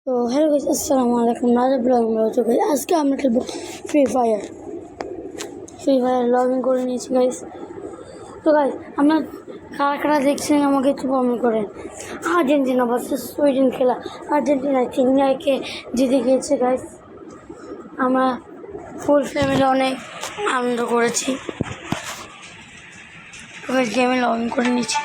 তো hello guys, আসসালামু আলাইকুম। নাজা ব্লগ में हो तो गाइस आज के আমরা খেলবো ফ্রি ফায়ার লগ ইন করে নিয়েছি গাইস। তো গাইস আমরা কারা কারা দেখছেন আমাকে একটু কমেন্ট করেন। আর্জেন্টিনা ভার্সেস সুইডেন খেলা, আর্জেন্টিনা 3-1 জিতে গিয়েছে গাইস। আমরা ফুল ফ্যামিলি অনেক আনন্দ করেছি। তো গাইস গেমে লগ ইন করে নিয়েছি।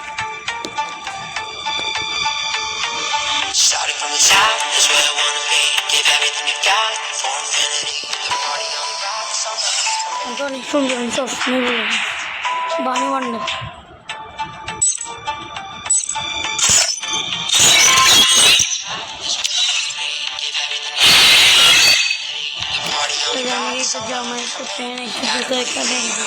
অনেক সুন্দর চশমা বানি ওয়ান্ডার জামা একটু প্যান একটু জুতো একটা দেখবো।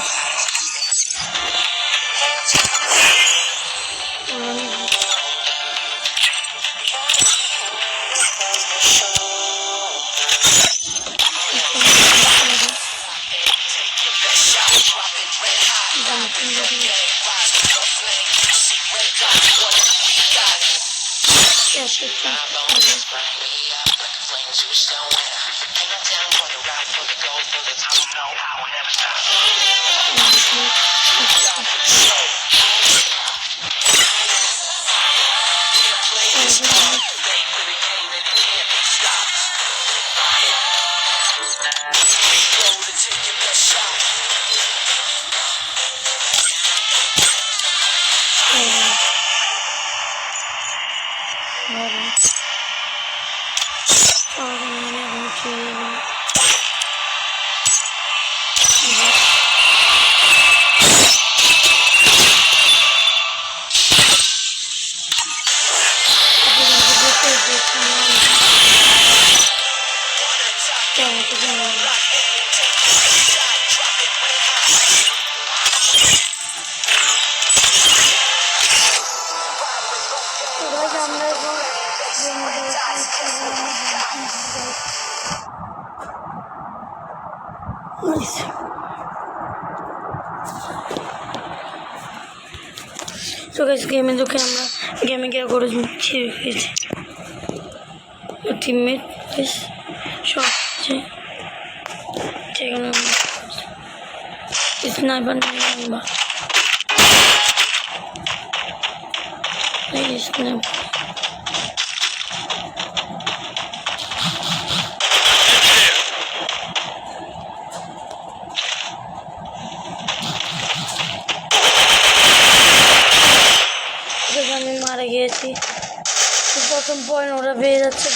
তো গাইস গেমে ঢুকে আমরা গেমে গিয়ে করে ছিঁড়ে খেয়েছি। টিমমেট সব যেখানে স্নাইপার নিয়ে স্নাইপার মারা গিয়েছি। প্রথম পয়েন্ট ওরা পেয়ে যাচ্ছে,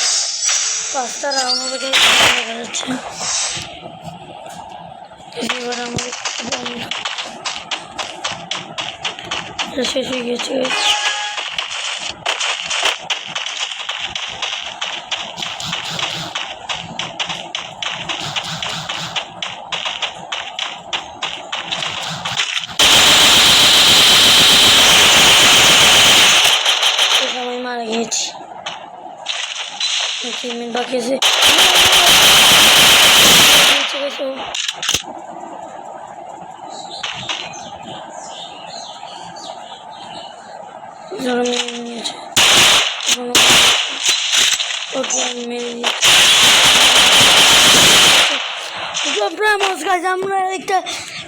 5টা রাউন্ড ওরা দেখা যাচ্ছে। এবার আমাদের শেষ হয়ে গিয়েছে। টিমমেট বাকি আছে, আমরা একটা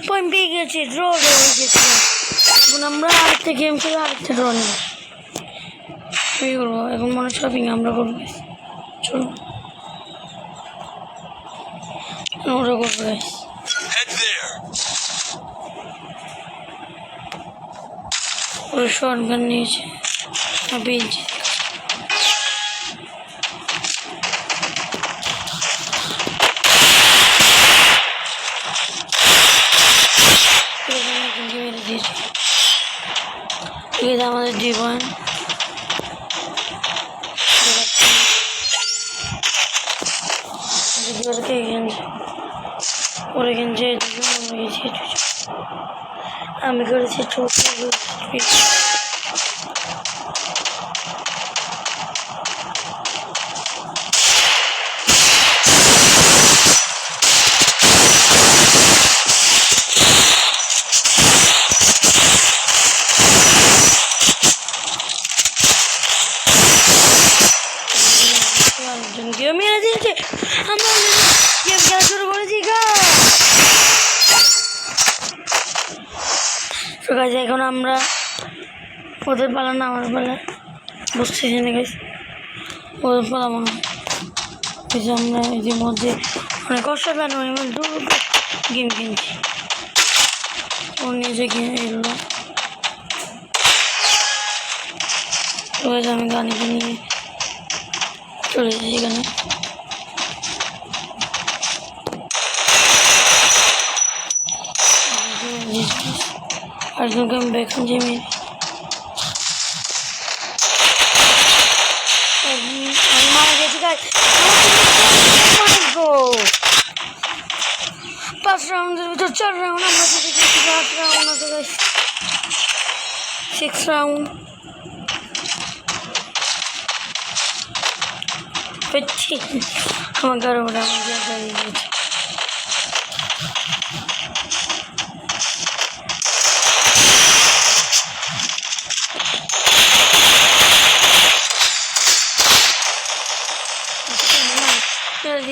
পয়েন্ট পেয়ে গেছি, ড্র হয়ে গেছি। এখন আমরা আরেকটা গেম খেলে আরেকটা ড্র নেব। এই করবো এখন মনে শপিং আমরা করবো। চলো ওরা করবো গাইস। ওরা শর্ট গান নিয়েছে পেয়েছি। আমাদের জীবন আমি করেছি ছোট করেছি, আমরা গেম খেলা শুরু করেছি তো গাইজ এখন আমরা ওদের পালা না আমার পালা বসছি জেনে গেছি ওদের পালা মনে হয় এই যে আমরা ইতিমধ্যে অনেক অসাধারণ গেম কিনছি ওর নিজে কিনে এলো আমি গানিকে নিয়ে চলে এসেছি এখানে আরেকজনকে আমি ব্যাক জিমে আমি মারা গেছি গাইস 5 রাউন্ডের ভিতর 4 রাউন্ড আমরা জিতে গেছি 8 রাউন্ড আছে গাইস 6 রাউন্ড পেছি আমার গাড়ি ওটা আমাকে গাড়ি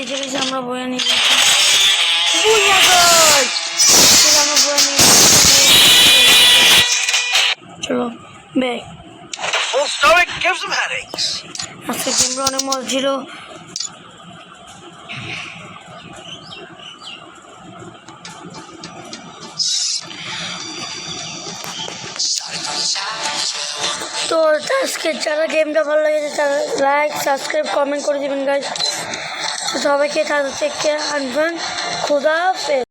দিয়েছে আমরা বয়ে নিয়ে চলো ব্যাগ আজকে গেমটা অনেক মজা ছিল তো আজকে যারা গেমটা ভালো লেগেছে তারা লাইক সাবস্ক্রাইব কমেন্ট করে দেবেন গাইস সবাইকে তাদের থেকে আনবেন খুদা হাফেজ